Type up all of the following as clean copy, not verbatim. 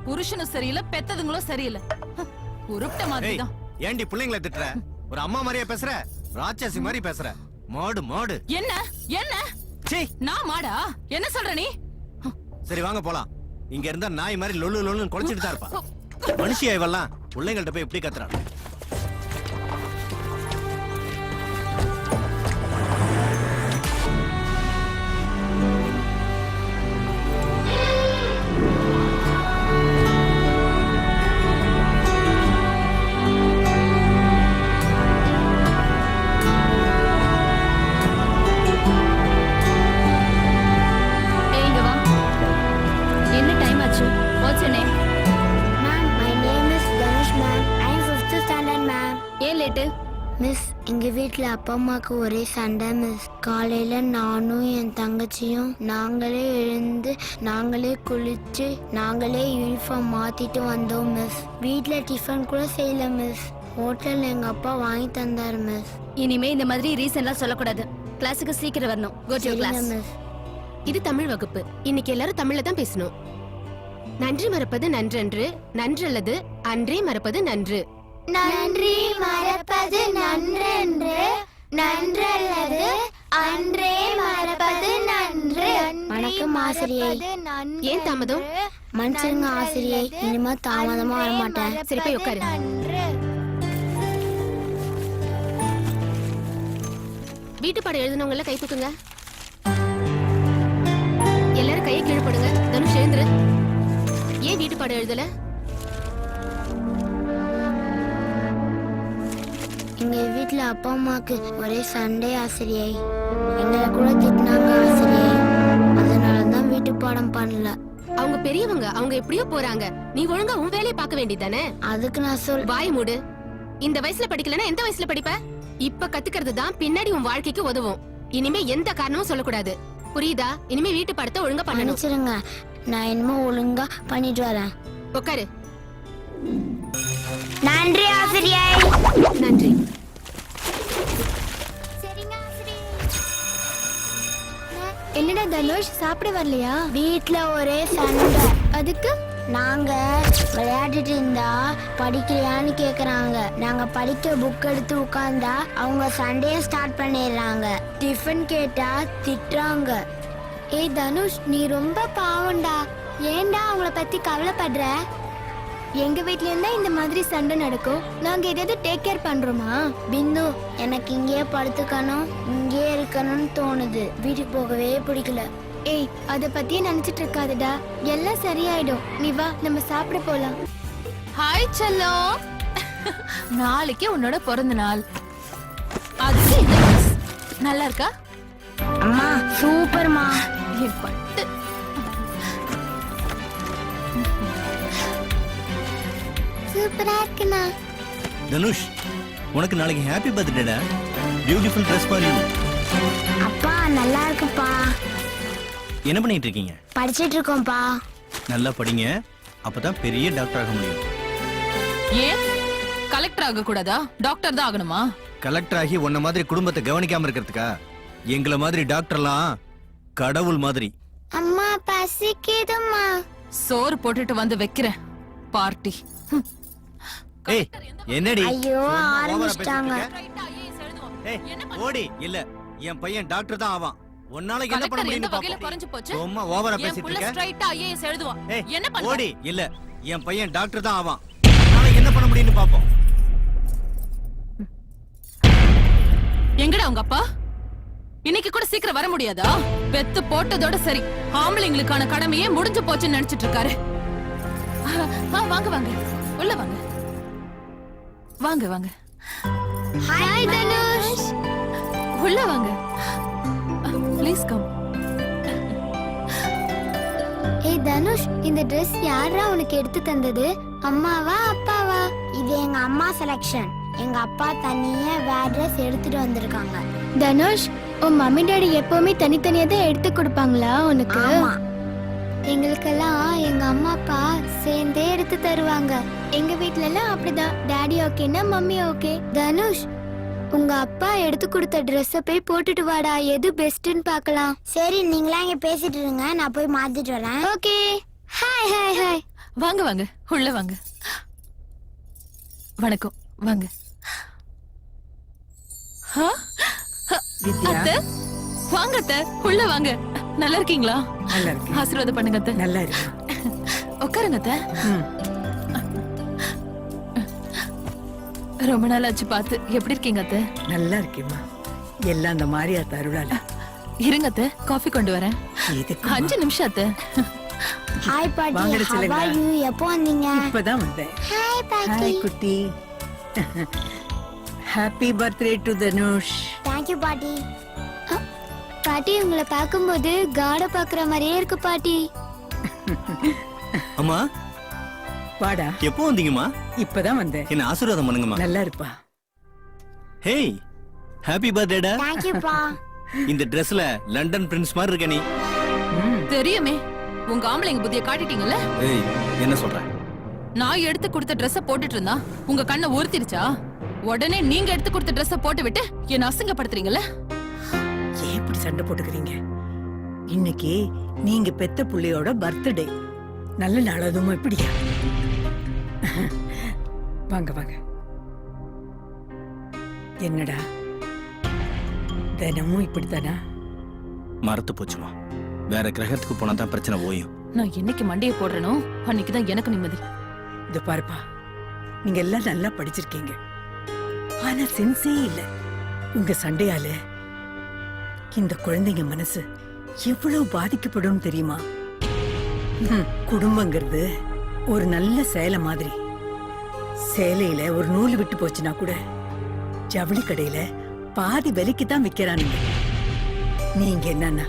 புருஷனும் சரியில்லை, பெத்ததுங்களும் சரியில்லை. உருப்பிட்ட மாதிரிதான். ஏண்டி பிள்ளைங்களை திட்டுற? ஒரு அம்மா மாதிரியா பேசுற? ராட்சசி மாதிரி பேசுற. மாடு மாடு. என்ன என்ன? நான் மாடா? என்ன சொல்ற நீ? சரி வாங்க போலாம். இங்க இருந்தா நாய் மாதிரி லொல்லு லொல்லுன்னு குலைச்சிட்டு தான் இருப்பா. மனுஷியா இவெல்லாம் பிள்ளைங்கள்ட்ட போய் எப்படி கத்துறான்? மிஸ், எங்க வீட்ல அப்பா அம்மாக்கு ஒரே சண்டை மிஸ். காலையில நானும் என் தங்கச்சியும் நாங்களே எழுந்து நாங்களே குளிச்சு நாங்களே யூனிஃபார்ம் மாத்திட்டு வந்தோம் மிஸ். வீட்ல டிஃபன் கூட செய்யல மிஸ். ஹோட்டல்ல எங்க அப்பா வாங்கி தந்தாரு மிஸ். இனிமே இந்த மாதிரி ரீசன்லாம் சொல்லக்கூடாது. கிளாஸுக்கு சீக்கிரம் வரணும். Go to class miss. இது தமிழ் வகுப்பு. இன்னைக்கு எல்லாரும் தமிழ்ல தான் பேசணும். நன்றி மறப்பது நன்றன்று, நன்றல்லது அன்றே மறப்பது நன்று. நன்றி மறப்பது நன்றென்று, நன்றல்லது அன்றே மறப்பது நன்று. வணக்கம் ஆசிரியை. ஏன் தாமதம்? மனுஷங்க ஆசிரியை, இனிமே தாமதமா வர மாட்டேன். சரி போய் உட்காரு. வீட்டு பாடம் எழுதுனவங்கள கை தூக்குங்க. எல்லாரும் கையை கீழே போடுங்க. தனுஷ் எழுந்துரு. ஏன் வீட்டு பாடம் எழுதல? எங்க வீட்ல அப்பா அம்மாக்கு ஒரே சண்டை ஆசிரியை. எங்களை கூட திட்டினாங்க ஆசிரியை. அதனாலதான் வீட்டு பாடம் பண்ணல. அவங்க பெரியவங்க, அவங்க எப்படியோ போறாங்க. நீ ஒழுங்கா உன் வேலையை பார்க்க வேண்டியதானே? அதுக்கு நான் வாய் மூடு. இந்த வயசுல படிக்கலன்னா எந்த வயசுல படிப்ப? இப்ப கத்துக்கிறது தான் பின்னாடி உன் வாழ்க்கைக்கு உதவும். இனிமே எந்த காரணமும் சொல்லக்கூடாது. புரியுதா? இனிமே வீட்டு பாடத்தை ஒழுங்கா பண்ணிச்சிருங்க. நான் இனிமே ஒழுங்கா பண்ணிட்டு வரேன். உட்காரு. நன்றி ஆசிரியை. நன்றி. என்னடா தனுஷ், சாப்பிட வரலையா? வீட்ல ஒரே சண்டை. அதுக்கு நாங்க விளையாடிட்டு இருந்தா படிக்கலையான்னு கேக்குறாங்க. நாங்க படிக்க புக் எடுத்து உட்கார்ந்தா அவங்க சண்டையை ஸ்டார்ட் பண்ணிடுறாங்க. டிஃபன் கேட்டா திட்டுறாங்க. ஏய் தனுஷ், நீ ரொம்ப பாவம்டா. ஏன்டா அவங்கள பத்தி கவலைப்படுற? எங்க வீட்ல இருந்தா இந்த மாதிரி சண்டை நடக்கும். நாங்க ஏதாவது டேக் கேர் பண்றோமா? பிந்து, எனக்கு இங்கேயே படுத்துக்கணும், இங்கேயே இருக்கணும்னு தோணுது. வீட்டுக்கு போகவே பிடிக்கல. ஏய், அத பத்தியே நினைச்சிட்டு இருக்காதடா. எல்லாம் சரியாயிடும். நீ வா, நம்ம சாப்பிட போலாம். ஹாய் செல்லம். நாளைக்கு உன்னோட பிறந்த நாள். அது நல்லா இருக்கா? அம்மா சூப்பர்மா. பட்டு சூப்பரா இருக்குண்ணா. தனுஷ், உனக்கு நாளைக்கு ஹாப்பி பர்த்டேடா. Beautiful dress for you. அப்பா நல்லா இருக்குப்பா. என்ன பண்ணிட்டு இருக்கீங்க? படிச்சிட்டு இருக்கோம்ப்பா. நல்லா படிங்க, அப்பதான் பெரிய டாக்டர் ஆக முடியும். ஏன் கலெக்டர் ஆக கூடாதா? டாக்டர் தான் ஆகணுமா? கலெக்டர் ஆகி உன்ன மாதிரி குடும்பத்தை கவனிக்காம இருக்கிறதுக்கா? எங்களை மாதிரி டாக்டர்லாம் கடவுள் மாதிரி. அம்மா பசிக்குதும்மா. சோறு போட்டுட்டு வந்து வைக்கிறேன் பார்ட்டி. ஏய் என்னடி? ஐயோ ஆரம்பிச்சிட்டாங்க. ஓடி இல்ல, என் பையன் டாக்டர் தான் ஆவான். உன்னால என்ன பண்ண முடியும் பாப்போம். சும்மா ஓவரா பேசிட்டு இருக்க. ஸ்ட்ரைட்டா ஐஏஎஸ் எழுதுவான். என்ன பண்ண? ஓடி இல்ல, என் பையன் டாக்டர் தான் ஆவான். உன்னால என்ன பண்ண முடியும்னு பாப்போம். எங்கடா உங்க அப்பா? இன்னைக்கு கூட சீக்கிரம் வர முடியாதா? பெத்து போட்டதோட சரி, ஆம்பளைங்களுக்கான கடமையே முடிஞ்சு போச்சுன்னு நினைச்சிட்டு இருக்காரு. வாங்க வாங்க, உள்ள வாங்க. வாங்க வாங்க. ஹாய் தனுஷ். உள்ள வாங்க. Please come. ஏய் தனுஷ், இந்த Dress யாரா உனக்கு எடுத்து தந்தது? அம்மாவா அப்பாவா? இது எங்க அம்மா செலக்ஷன். எங்க அப்பா தனியா வேற Dress எடுத்துட்டு வந்திருக்காங்க. தனுஷ், உன் மம்மி டாடி எப்பவுமே தனித்தனியா தான் எடுத்து கொடுப்பாங்களா உனக்கு? ஆமா. எங்களுக்கெல்லாம் எங்க அம்மா அப்பா சேர்ந்தே எடுத்து தருவாங்க. எங்க வீட்ல எல்லாம் அப்படிதான். டாடி ஓகேனா மம்மி ஓகே. தனுஷ், உங்க அப்பா எடுத்து கொடுத்த Dress-அ போய் போட்டுட்டு வாடா. எது பெஸ்ட்னு பார்க்கலாம். சரி, நீங்களா இங்க பேசிட்டு இருங்க, நான் போய் மாத்திட்டு வரேன். ஓகே. Hi hi hi. வாங்க வாங்க உள்ள வாங்க. வணக்கம் வாங்க. ஆ? வித்யா அத்தை வாங்க அத்தை உள்ள வாங்க. நல்லா இருக்கீங்களா? நல்லா இருக்கு. ஆசீர்வாதம் பண்ணுங்க அத்தை. நல்லா இருக்கு. உட்காருங்க அத்தை. ம். ரொம்ப நாள் ஆச்சு பார்த்து. எப்படி இருக்கீங்க அத்தை? நல்லா இருக்கேம்மா. எல்லாம் அந்த மாரியா தருளால. இருங்க அத்தை, காஃபி கொண்டு வரேன். எதுக்கு 5 நிமிஷம் அத்தை. ஹாய் பாட்டி, வாங்கடா how செல்லுங்க. are you? எப்போ வந்தீங்க? இப்பதான் வந்தேன். ஹாய் பாட்டி. ஹாய் குட்டி. Happy birthday to Dhanush. Thank you பாட்டி. பாட்டி உங்களை பார்க்கும்போது காட பாக்குற மாதிரியே இருக்கு பாட்டி. அம்மா வாடா. எப்போ வந்தீங்கம்மா? இப்பதான் வந்தேன். என்ன ஆசீர்வாதம் பண்ணுங்கம்மா. நல்லா இருப்பா. ஹேய் ஹாப்பி பர்த்டேடா. தேங்க் யூ பா. இந்த Dressல லண்டன் பிரின்ஸ் மாதிரி இருக்க நீ. ம். தெரியுமே, உங்க ஆம்பளைங்க புத்திய காட்டிட்டீங்கல்ல. ஏய் என்ன சொல்ற? நான் எடுத்து கொடுத்த Dress போட்டுட்டு இருந்தா உங்க கண்ணை உறுத்திருச்சா? உடனே நீங்க எடுத்து கொடுத்த Dress போட்டு விட்டு என்ன அசிங்கப்படுத்துறீங்கல்ல. ஏன் இப்படி சண்டை போட்டுக்கிறீங்க? இன்னைக்கு நீங்க பெத்த புள்ளையோட பர்த்டே. நல்ல நாள் அதுவும் இப்படியா? வாங்க வாங்க. என்னடா தினமும் இப்படித்தானா? மறத்து போச்சுமா. வேற கிரகத்துக்கு போனா தான் பிரச்சனை ஓயும். நான் என்னைக்கு மண்டையை போடுறேனோ அன்னைக்குதான் எனக்கு நிம்மதி. இது பாருப்பா, நீங்க எல்லாம் நல்லா படிச்சிருக்கீங்க. ஆனா சென்ஸே இல்ல. உங்க சண்டையால இந்த குழந்தைங்க மனசு எவ்வளவு பாதிக்கப்படும் தெரியுமா? குடும்பங்கிறது ஒரு நல்ல சேலை மாதிரி. சேலையில ஒரு நூல் விட்டு போச்சுன்னா கூட ஜவுளி கடையில பாதி விலைக்கு தான் விக்கிறானுங்க. நீங்க என்னன்னா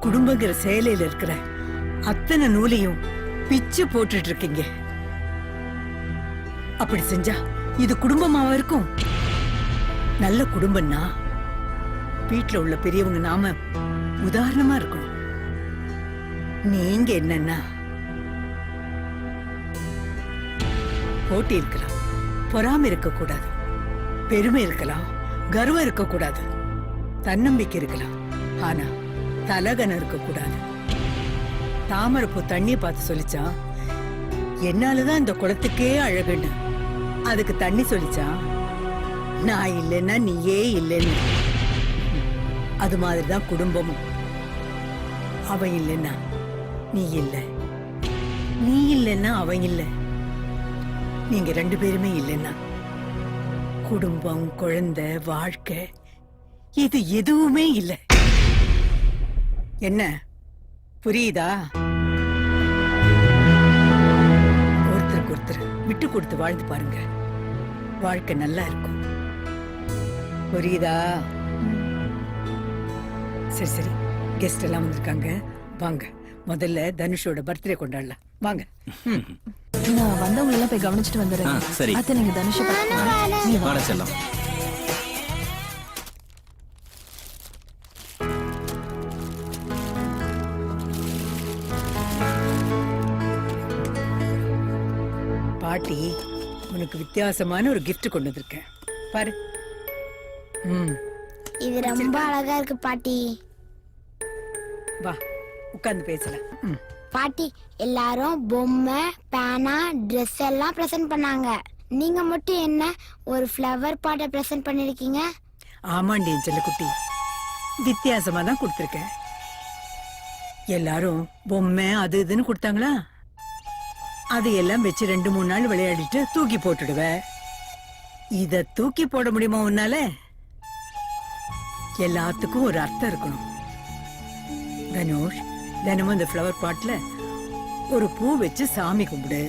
குடும்பங்கிற சேலையில இருக்கிற அத்தனை நூலையும் பிச்சு போட்டுட்டு இருக்கீங்க. அப்படி செஞ்சா இது குடும்பமாவா இருக்கும்? நல்ல குடும்பம்னா வீட்டுல உள்ள பெரியவங்க நாம உதாரணமா இருக்கணும். நீங்க என்னன்னா போட்டி இருக்கலாம், பொறாமை இருக்க கூடாது, பெருமை இருக்கலாம், கர்வம் இருக்க கூடாது, தன்னம்பிக்கை இருக்கலாம், ஆனா தலகனம் இருக்க கூடாது. தாமரைப்பூ தண்ணிய பார்த்து சொல்லிச்சா என்னாலதான் இந்த குளத்துக்கே அழகுன்னு. அதுக்கு தண்ணி சொல்லிச்சா நான் இல்லைன்னா நீயே இல்லைன்னு. அது மாதிரிதான் குடும்பமும். அவன் இல்லைன்னா நீ இல்லை, நீ இல்லைன்னா அவன் இல்லை, நீங்க 2 பேருமே இல்லைன்னா குடும்பம், குழந்தை, வாழ்க்கை இது எதுவுமே இல்லை. என்ன புரியுதா? ஒருத்தருக்கு ஒருத்தர் விட்டு கொடுத்து வாழ்ந்து பாருங்க, வாழ்க்கை நல்லா இருக்கும். புரியுதா? சரி சரி, கெஸ்ட் எல்லாம் வந்திருக்காங்க, வாங்க முதல்ல தனுஷோட பர்த்டே கொண்டாடலாம். வாங்க. நான் வந்தவங்க எல்லாம் போய் கவனிச்சுட்டு வந்துடுறேன். சரி. அத்தை நீங்க தனுஷ பாத்துக்கோங்க. வாடா செல்லம். பாட்டி உனக்கு வித்தியாசமான ஒரு gift கொண்டு வந்திருக்கேன் பாரு. இது ரொம்ப அழகா இருக்கு பாட்டி. வா உட்கார்ந்து பேசலாம். பாட்டி எல்லாரும் பொம்மை, பேனா, ட்ரெஸ் எல்லாம் பிரசன்ட் பண்ணாங்க. நீங்க மட்டும் என்ன ஒரு ஃப்ளவர் பாட்டை பிரசன்ட் பண்ணிருக்கீங்க? ஆமாண்டி செல்லக்குட்டி, வித்தியாசமா தான் கொடுத்துருக்கேன். எல்லாரும் பொம்மை அது இதுன்னு கொடுத்தாங்களா, அதையெல்லாம் வச்சு 2-3 நாள் விளையாடிட்டு தூக்கி போட்டுடுவ. இத தூக்கி போட முடியுமா உன்னால? எல்லாத்துக்கும் ஒரு அர்த்தம் இருக்கணும். தனுஷ், தினமும் இந்த ஃப்ளவர் பாட்ல ஒரு பூ வச்சு சாமி கும்பிடு,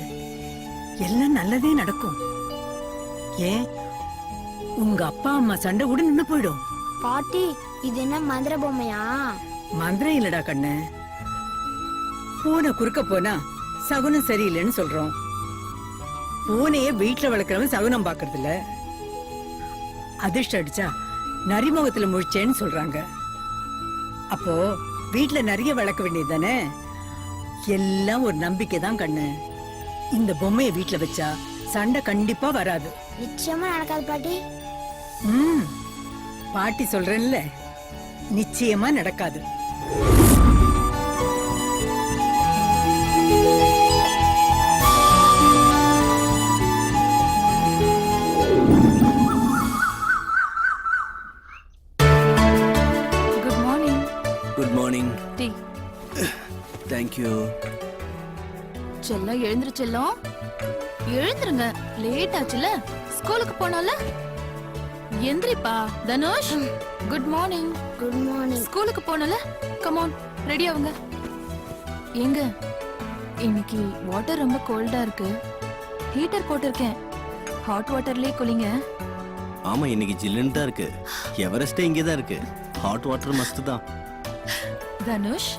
எல்லாம் நல்லதே நடக்கும். ஏன் உங்க அப்பா அம்மா சண்டை கூட நின்னு போயிடும். பாட்டி இது என்ன மந்திர பொம்மையா? மந்திரம் இல்லடா கண்ணு. பூனை குறுக்க போனா சகுனம் சரியில்லைன்னு சொல்றோம். பூனையே வீட்டுல வளர்க்கறவன் சகுனம் பாக்குறது இல்ல. அதிர்ஷ்டம் அடிச்சா நரிமுகத்துல முழிச்சேன்னு சொல்றாங்க. அப்போ வீட்டுல நிறைய வளர்க்க வேண்டியது தானே. எல்லாம் ஒரு நம்பிக்கை தான் கண்ணு. இந்த பொம்மையை வீட்டுல வச்சா சண்டை கண்டிப்பா வராது. நிச்சயமா நடக்காது பாட்டி. பாட்டி சொல்றேன்ல, நிச்சயமா நடக்காது. செல்லம் எழுந்துரு செல்லம், எழுந்துருங்க, லேட் ஆச்சுல, ஸ்கூலுக்கு போனோம்ல. எந்திரிப்பா. Dhanush, good morning. Good morning. ஸ்கூலுக்கு போனல, கம் ஆன், ரெடி ஆவுங்க. ஏங்க, இன்னைக்கு வாட்டர் ரொம்ப கோல்டா இருக்கு, ஹீட்டர் போட்டிருக்கேன், ஹாட் வாட்டர்லயே குளிங்க. ஆமா, இன்னைக்கு ஜில்லுன்னு தான் இருக்கு. எவரெஸ்டே இங்கே தான் இருக்கு. ஹாட் வாட்டர் மஸ்ட் தான். தனுஷ்,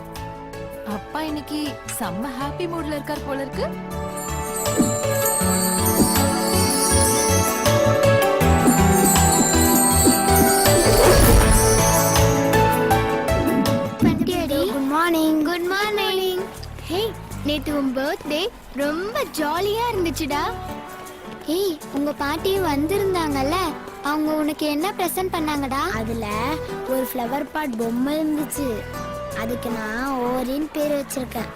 அப்பா இன்னைக்கு செம்ம ஹாப்பி மூட்ல இருக்கார் போல இருக்கு. Good morning. Good morning. Hey, நேத்து உன் பர்த்டே ரொம்ப ஜாலியா இருந்துச்சுடா. ஏய், உங்க பாட்டி வந்திருந்தாங்கல்ல, அவங்க உனக்கு என்ன பிரசன்ட் பண்ணாங்கடா? அதுல ஒரு ஃப்ளவர் பாட் பொம்மை இருந்துச்சு. அதுக்கு நான் ஓரின் பேர் வச்சிருக்கேன்.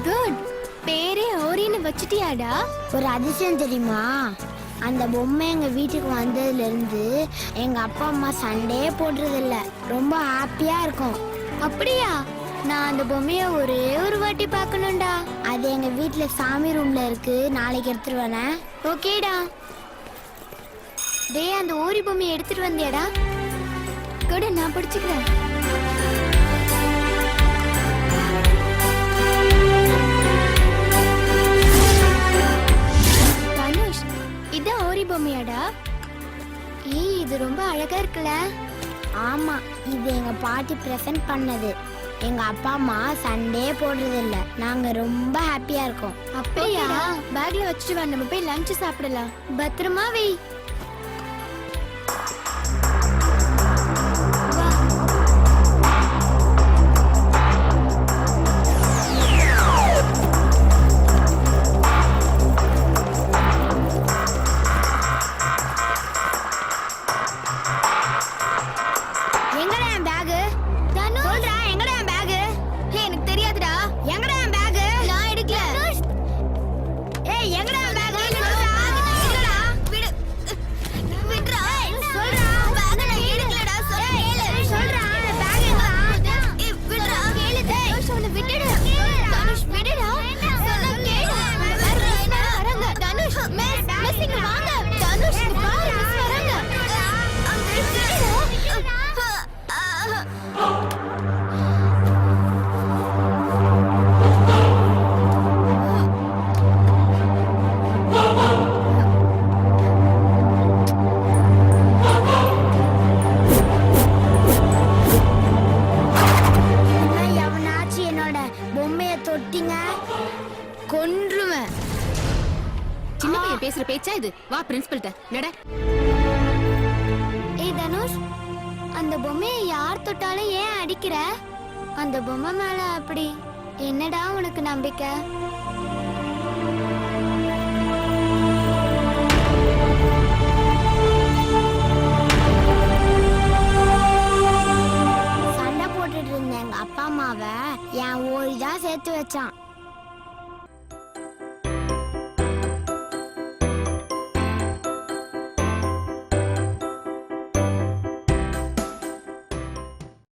குட். பேரே ஓரின்னு வச்சிட்டியாடா? ஒரு அதிசயம் தெரியுமா? அந்த பொம்மை எங்க வீட்டுக்கு வந்ததுல இருந்து எங்க அப்பா அம்மா சண்டே போடுறது இல்ல, ரொம்ப ஹாப்பியா இருக்கும். அப்படியா? நான் அந்த பொம்மைய ஒரே ஒரு வாட்டி பார்க்கணும்டா. அது எங்க வீட்ல சாமி ரூம்ல இருக்கு, நாளைக்கு எடுத்துட்டு வரேன். ஓகேடா. டேய், அந்த ஓரி பொம்மையை எடுத்துட்டு வந்தியாடா? கூட நான் பிடிச்சுக்கிறேன். தனுஷ், இதான் ஓரி பொம்மையாடா? ஏய், இது ரொம்ப அழகா இருக்குல்ல? ஆமா, இது எங்க பாட்டி பிரசன்ட் பண்ணது. எங்க அப்பா அம்மா சண்டே போடுறது இல்ல, நாங்க ரொம்ப ஹாப்பியா இருக்கோம். அப்படியா? பேக்ல வச்சுட்டு வா, நம்ம போய் லஞ்ச் சாப்பிடலாம். பத்திரமா வை. கொன்றுவேன். சின்ன பையன் பேசுற பேச்சா இது? வா பிரின்சிபல்ட்ட நட. ஏய் தனுஷ், அந்த பொம்மையை யார் தொட்டாலும் ஏன் அடிக்கிற? அந்த பொம்மை மேல அப்படி என்னடா உனக்கு நம்பிக்கை? சண்டை போட்டுட்டு இருந்த எங்க அப்பா அம்மாவை என் ஓடி தான் சேர்த்து வச்சான்.